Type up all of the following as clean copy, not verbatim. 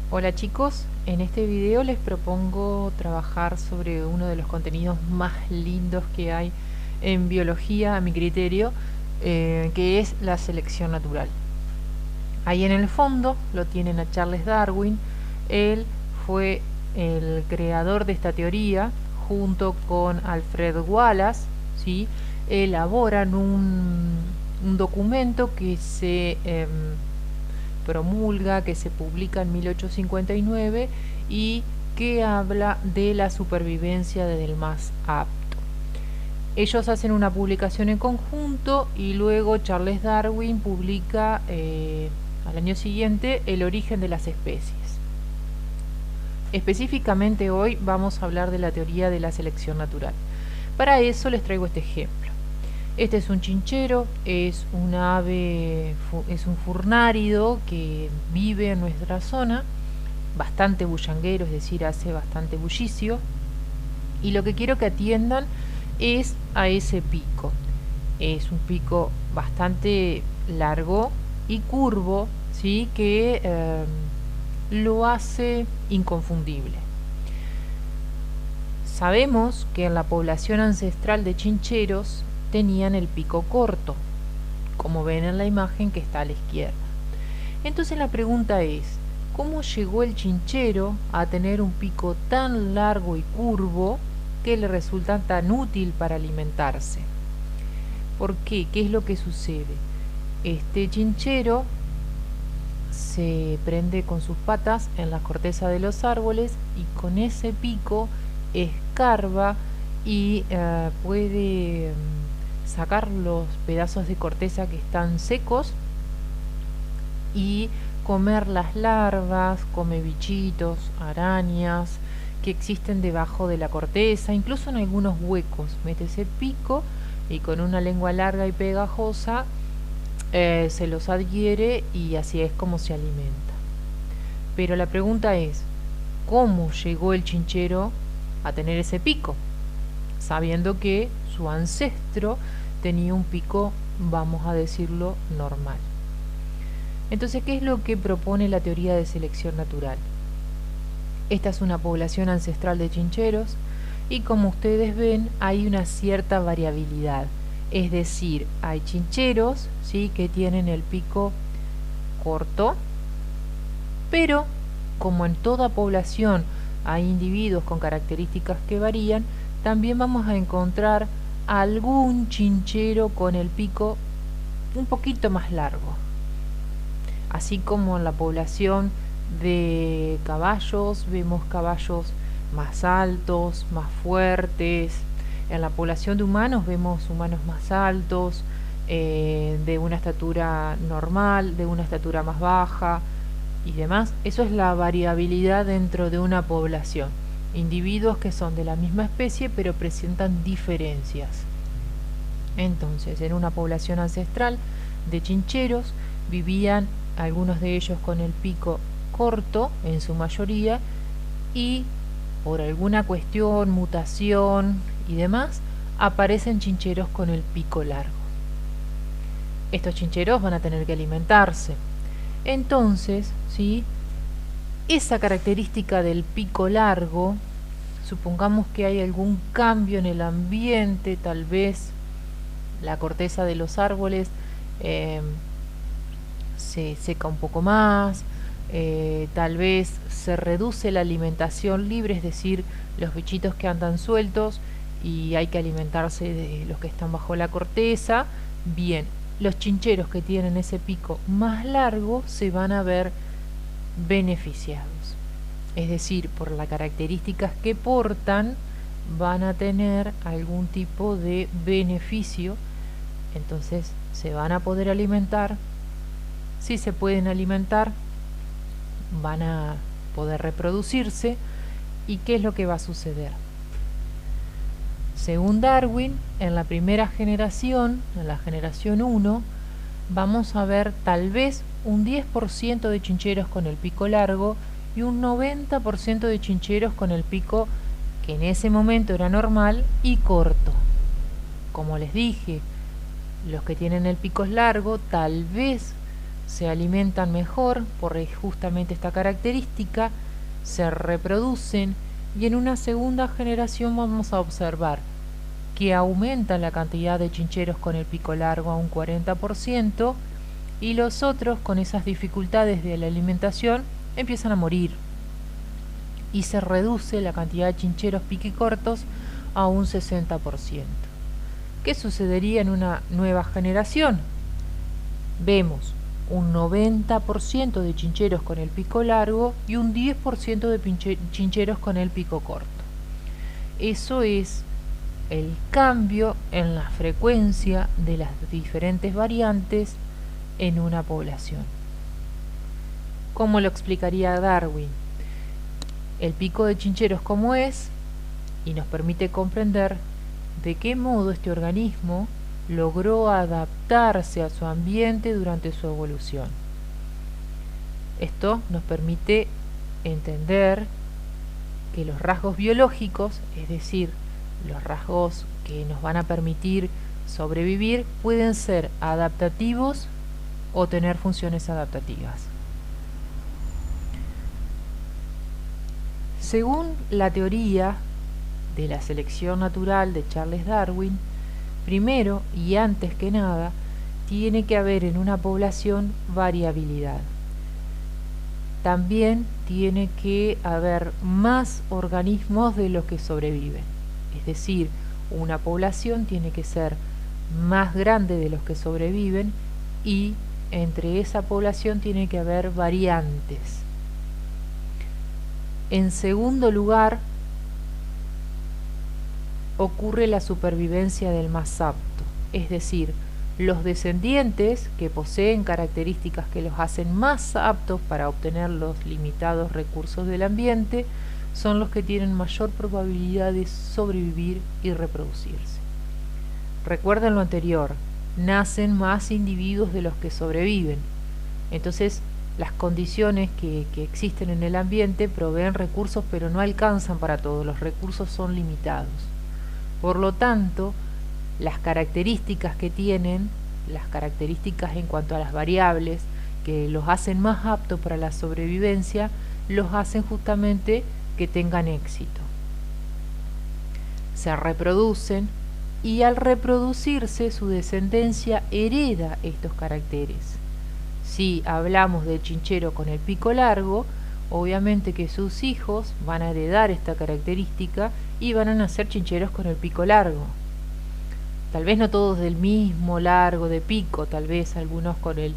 Hola chicos, en este video les propongo trabajar sobre uno de los contenidos más lindos que hay en biología a mi criterio, que es la selección natural. Ahí en el fondo lo tienen a Charles Darwin. Él fue el creador de esta teoría junto con Alfred Wallace, ¿sí? Elaboran un documento que se promulga, que se publica en 1859 y que habla de la supervivencia del más apto. Ellos hacen una publicación en conjunto y luego Charles Darwin publica al año siguiente El origen de las especies. Específicamente hoy vamos a hablar de la teoría de la selección natural. Para eso les traigo este ejemplo. Este es un chinchero, es un ave, es un furnárido que vive en nuestra zona, bastante bullanguero, es decir, hace bastante bullicio. Y lo que quiero que atiendan es a ese pico. Es un pico bastante largo y curvo, ¿sí? Que lo hace inconfundible. Sabemos que en la población ancestral de chincheros tenían el pico corto, como ven en la imagen que está a la izquierda. Entonces la pregunta es, ¿cómo llegó el chinchero a tener un pico tan largo y curvo que le resulta tan útil para alimentarse? ¿Por qué? ¿Qué es lo que sucede? Este chinchero se prende con sus patas en la corteza de los árboles y con ese pico escarba y puede sacar los pedazos de corteza que están secos y comer las larvas, come bichitos, arañas que existen debajo de la corteza, incluso en algunos huecos. Mete ese pico y con una lengua larga y pegajosa se los adhiere y así es como se alimenta. Pero la pregunta es, ¿cómo llegó el chinchero a tener ese pico? Sabiendo que su ancestro tenía un pico, vamos a decirlo, normal. Entonces, ¿qué es lo que propone la teoría de selección natural? Esta es una población ancestral de chincheros y como ustedes ven hay una cierta variabilidad. Es decir, hay chincheros, ¿sí?, que tienen el pico corto, pero como en toda población hay individuos con características que varían, también vamos a encontrar algún chinchero con el pico un poquito más largo. Así como en la población de caballos vemos caballos más altos, más fuertes. En la población de humanos vemos humanos más altos, de una estatura normal, de una estatura más baja y demás. Eso es la variabilidad dentro de una población. Individuos que son de la misma especie pero presentan diferencias. Entonces, en una población ancestral de chincheros vivían algunos de ellos con el pico corto en su mayoría y por alguna cuestión, mutación y demás, aparecen chincheros con el pico largo. Estos chincheros van a tener que alimentarse. Entonces, ¿sí?, esa característica del pico largo, supongamos que hay algún cambio en el ambiente, tal vez la corteza de los árboles se seca un poco más, tal vez se reduce la alimentación libre, es decir, los bichitos que andan sueltos y hay que alimentarse de los que están bajo la corteza. Bien, los chincheros que tienen ese pico más largo se van a ver beneficiados, es decir, por las características que portan van a tener algún tipo de beneficio. Entonces se van a poder alimentar. Si se pueden alimentar, van a poder reproducirse. ¿Y qué es lo que va a suceder? Según Darwin, en la primera generación, en la generación 1, vamos a ver tal vez un 10% de chincheros con el pico largo y un 90% de chincheros con el pico que en ese momento era normal y corto. Como les dije, los que tienen el pico largo tal vez se alimentan mejor por justamente esta característica, se reproducen y en una segunda generación vamos a observar que aumenta la cantidad de chincheros con el pico largo a un 40% y los otros con esas dificultades de la alimentación empiezan a morir y se reduce la cantidad de chincheros piquicortos a un 60%. ¿Qué sucedería en una nueva generación? Vemos un 90% de chincheros con el pico largo y un 10% de chincheros con el pico corto. Eso es el cambio en la frecuencia de las diferentes variantes en una población. ¿Cómo lo explicaría Darwin? El pico de chincheros como es y nos permite comprender de qué modo este organismo logró adaptarse a su ambiente durante su evolución. Esto nos permite entender que los rasgos biológicos, es decir, los rasgos que nos van a permitir sobrevivir, pueden ser adaptativos o tener funciones adaptativas. Según la teoría de la selección natural de Charles Darwin, primero y antes que nada, tiene que haber en una población variabilidad. También tiene que haber más organismos de los que sobreviven. Es decir, una población tiene que ser más grande de los que sobreviven y entre esa población tiene que haber variantes. En segundo lugar, ocurre la supervivencia del más apto, es decir, los descendientes que poseen características que los hacen más aptos para obtener los limitados recursos del ambiente son los que tienen mayor probabilidad de sobrevivir y reproducirse. Recuerden lo anterior, nacen más individuos de los que sobreviven. Entonces, las condiciones que existen en el ambiente proveen recursos, pero no alcanzan para todos, los recursos son limitados. Por lo tanto, las características que tienen, las características en cuanto a las variables que los hacen más aptos para la sobrevivencia, los hacen justamente que tengan éxito. Se reproducen y al reproducirse su descendencia hereda estos caracteres. Si hablamos del chinchero con el pico largo, obviamente que sus hijos van a heredar esta característica y van a nacer chincheros con el pico largo. Tal vez no todos del mismo largo de pico, tal vez algunos con el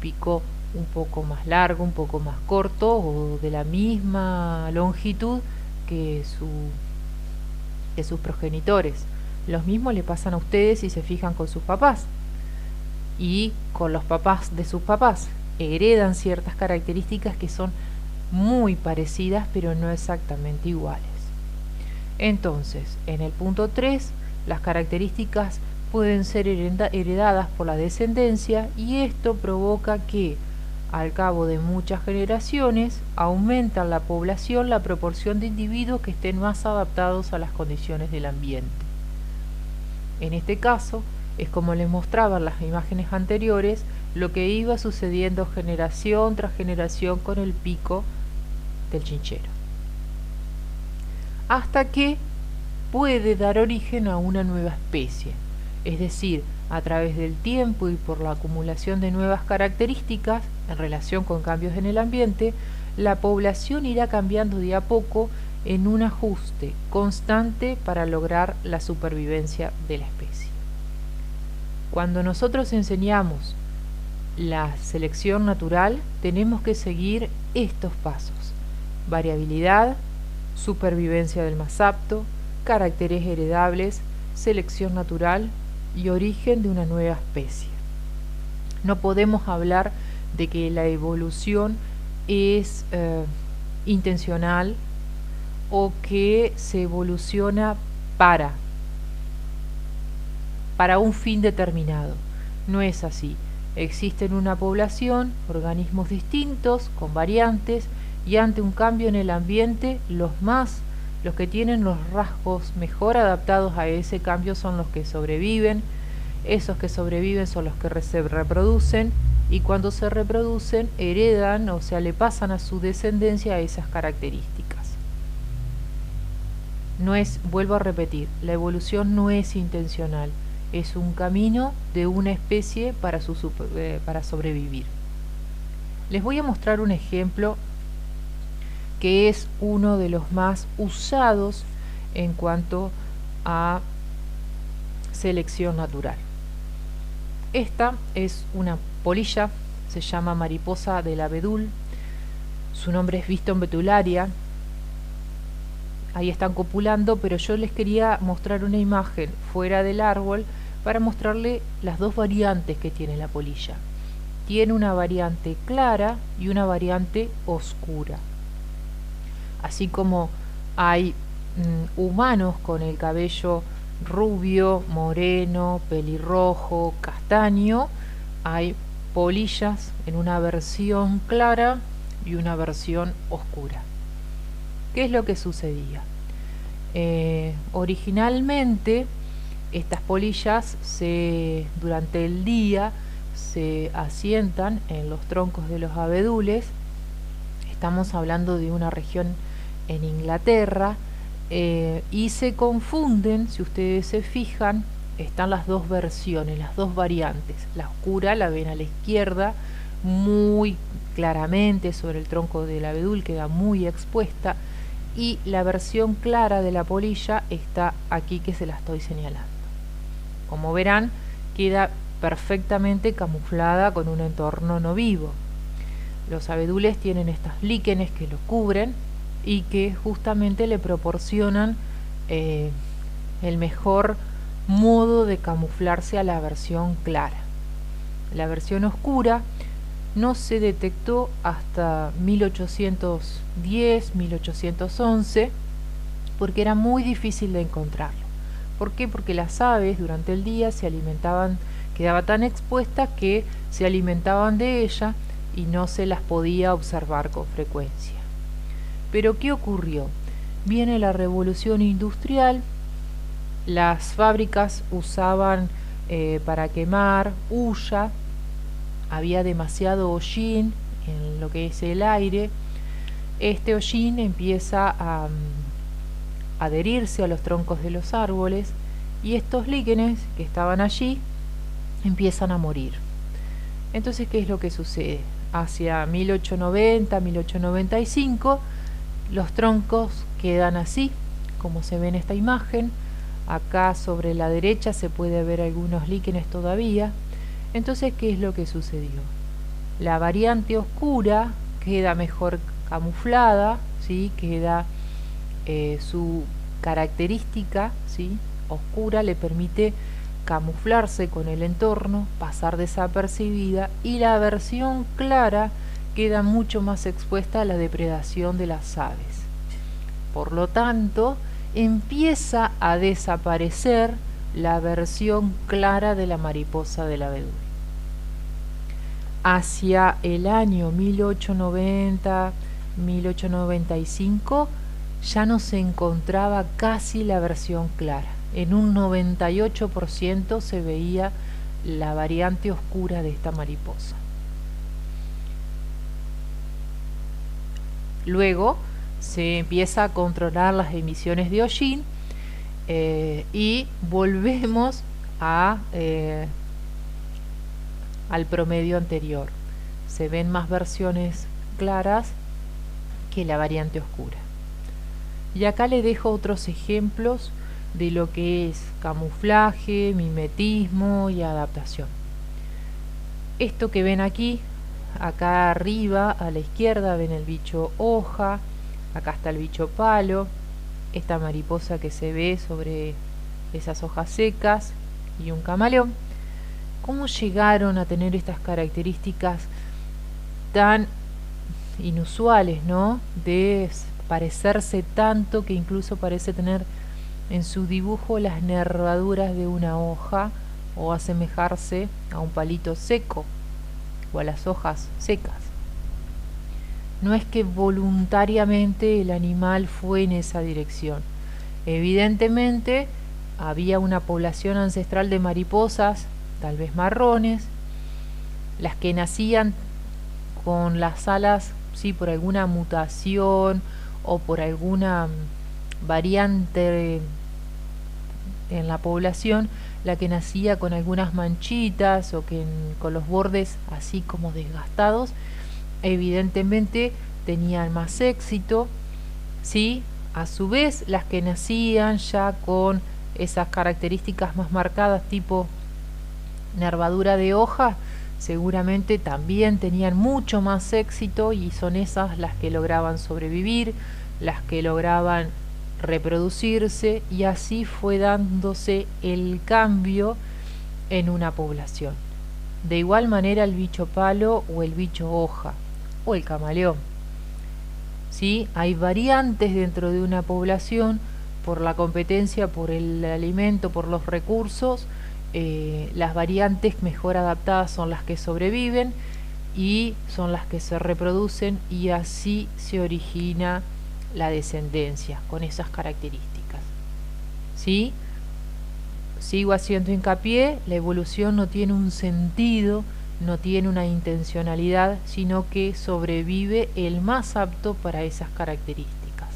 pico un poco más largo, un poco más corto o de la misma longitud que sus progenitores. Los mismos le pasan a ustedes si se fijan con sus papás y con los papás de sus papás. Heredan ciertas características que son muy parecidas pero no exactamente iguales. Entonces, en el punto 3, las características pueden ser heredadas por la descendencia y esto provoca que, al cabo de muchas generaciones, aumenta en la población la proporción de individuos que estén más adaptados a las condiciones del ambiente. En este caso, es como les mostraba en las imágenes anteriores, lo que iba sucediendo generación tras generación con el pico del chinchero. Hasta que puede dar origen a una nueva especie, es decir, a través del tiempo y por la acumulación de nuevas características en relación con cambios en el ambiente, la población irá cambiando de a poco en un ajuste constante para lograr la supervivencia de la especie. Cuando nosotros enseñamos la selección natural, tenemos que seguir estos pasos: variabilidad, supervivencia del más apto, caracteres heredables, selección natural y origen de una nueva especie. No podemos hablar de que la evolución es intencional o que se evoluciona para un fin determinado. No es así. Existen en una población organismos distintos, con variantes, y ante un cambio en el ambiente, los que tienen los rasgos mejor adaptados a ese cambio son los que sobreviven. Esos que sobreviven son los que se reproducen y cuando se reproducen heredan, o sea, le pasan a su descendencia esas características. No es, vuelvo a repetir, la evolución no es intencional, es un camino de una especie para sobrevivir. Les voy a mostrar un ejemplo que es uno de los más usados en cuanto a selección natural. Esta es una polilla, se llama mariposa del abedul, su nombre es Viston betularia. Ahí están copulando, pero yo les quería mostrar una imagen fuera del árbol para mostrarle las dos variantes que tiene la polilla. Tiene una variante clara y una variante oscura. Así como hay humanos con el cabello rubio, moreno, pelirrojo, castaño, hay polillas en una versión clara y una versión oscura. ¿Qué es lo que sucedía? Originalmente estas polillas durante el día se asientan en los troncos de los abedules. Estamos hablando de una región en Inglaterra, y se confunden, si ustedes se fijan, están las dos versiones, las dos variantes. La oscura la ven a la izquierda muy claramente sobre el tronco del abedul, queda muy expuesta, y la versión clara de la polilla está aquí, que se la estoy señalando. Como verán, queda perfectamente camuflada con un entorno no vivo. Los abedules tienen estas líquenes que lo cubren y que justamente le proporcionan el mejor modo de camuflarse a la versión clara. La versión oscura no se detectó hasta 1810, 1811, porque era muy difícil de encontrarlo. ¿Por qué? Porque las aves durante el día se alimentaban, quedaba tan expuestas que se alimentaban de ella y no se las podía observar con frecuencia. Pero ¿qué ocurrió? Viene la revolución industrial, las fábricas usaban para quemar hulla, había demasiado hollín en lo que es el aire. Este hollín empieza a adherirse a los troncos de los árboles y estos líquenes que estaban allí empiezan a morir. Entonces, ¿qué es lo que sucede? Hacia 1890, 1895, los troncos quedan así, como se ve en esta imagen. Acá sobre la derecha se puede ver algunos líquenes todavía. Entonces, ¿qué es lo que sucedió? La variante oscura queda mejor camuflada, ¿sí? Queda su característica, ¿sí? Oscura le permite camuflarse con el entorno, pasar desapercibida, y la versión clara queda mucho más expuesta a la depredación de las aves. Por lo tanto, empieza a desaparecer la versión clara de la mariposa del abedul. Hacia el año 1890, 1895, ya no se encontraba casi la versión clara. En un 98% se veía la variante oscura de esta mariposa. Luego se empieza a controlar las emisiones de hollín y volvemos al promedio anterior. Se ven más versiones claras que la variante oscura. Y acá le dejo otros ejemplos de lo que es camuflaje, mimetismo y adaptación. Esto que ven aquí, acá arriba a la izquierda ven el bicho hoja, acá está el bicho palo, esta mariposa que se ve sobre esas hojas secas y un camaleón. ¿Cómo llegaron a tener estas características tan inusuales, ¿no? De parecerse tanto que incluso parece tener en su dibujo las nervaduras de una hoja, o asemejarse a un palito seco o a las hojas secas. No es que voluntariamente el animal fue en esa dirección. Evidentemente había una población ancestral de mariposas, tal vez marrones, las que nacían con las alas, sí, por alguna mutación o por alguna variante en la población, la que nacía con algunas manchitas o que con los bordes así como desgastados, evidentemente tenían más éxito, ¿sí? A su vez, las que nacían ya con esas características más marcadas, tipo nervadura de hoja, seguramente también tenían mucho más éxito, y son esas las que lograban sobrevivir, las que lograban reproducirse, y así fue dándose el cambio en una población. De igual manera el bicho palo o el bicho hoja o el camaleón, ¿sí? Hay variantes dentro de una población por la competencia, por el alimento, por los recursos. Las variantes mejor adaptadas son las que sobreviven y son las que se reproducen, y así se origina la descendencia con esas características, ¿sí? Sigo haciendo hincapié, la evolución no tiene un sentido, no tiene una intencionalidad, sino que sobrevive el más apto para esas características.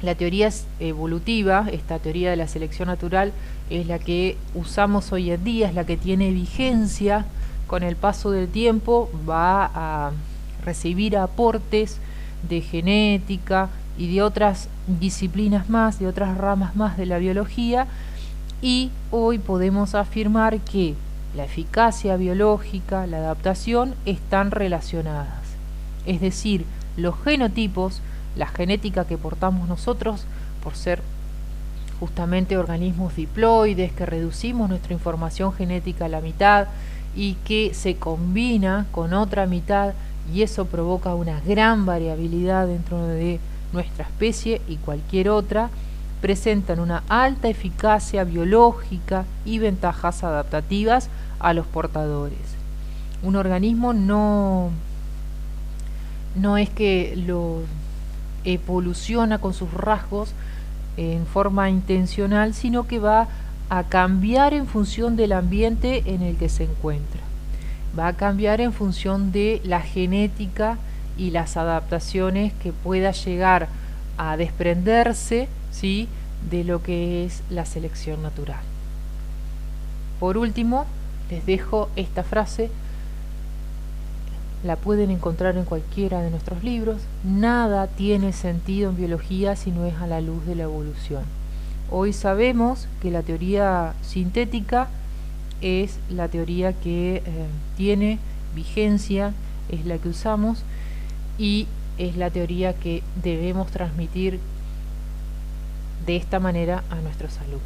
La teoría evolutiva, esta teoría de la selección natural, es la que usamos hoy en día, es la que tiene vigencia. Con el paso del tiempo va a recibir aportes de genética y de otras disciplinas más, de otras ramas más de la biología, y hoy podemos afirmar que la eficacia biológica, la adaptación, están relacionadas. Es decir, los genotipos, la genética que portamos nosotros, por ser justamente organismos diploides, que reducimos nuestra información genética a la mitad y que se combina con otra mitad, y eso provoca una gran variabilidad dentro de nuestra especie y cualquier otra, presentan una alta eficacia biológica y ventajas adaptativas a los portadores. Un organismo no es que lo evoluciona con sus rasgos en forma intencional, sino que va a cambiar en función del ambiente en el que se encuentra. Va a cambiar en función de la genética y las adaptaciones que pueda llegar a desprenderse, ¿sí?, de lo que es la selección natural. Por último, les dejo esta frase, la pueden encontrar en cualquiera de nuestros libros: nada tiene sentido en biología si no es a la luz de la evolución. Hoy sabemos que la teoría sintética es la teoría que tiene vigencia, es la que usamos y es la teoría que debemos transmitir de esta manera a nuestros alumnos.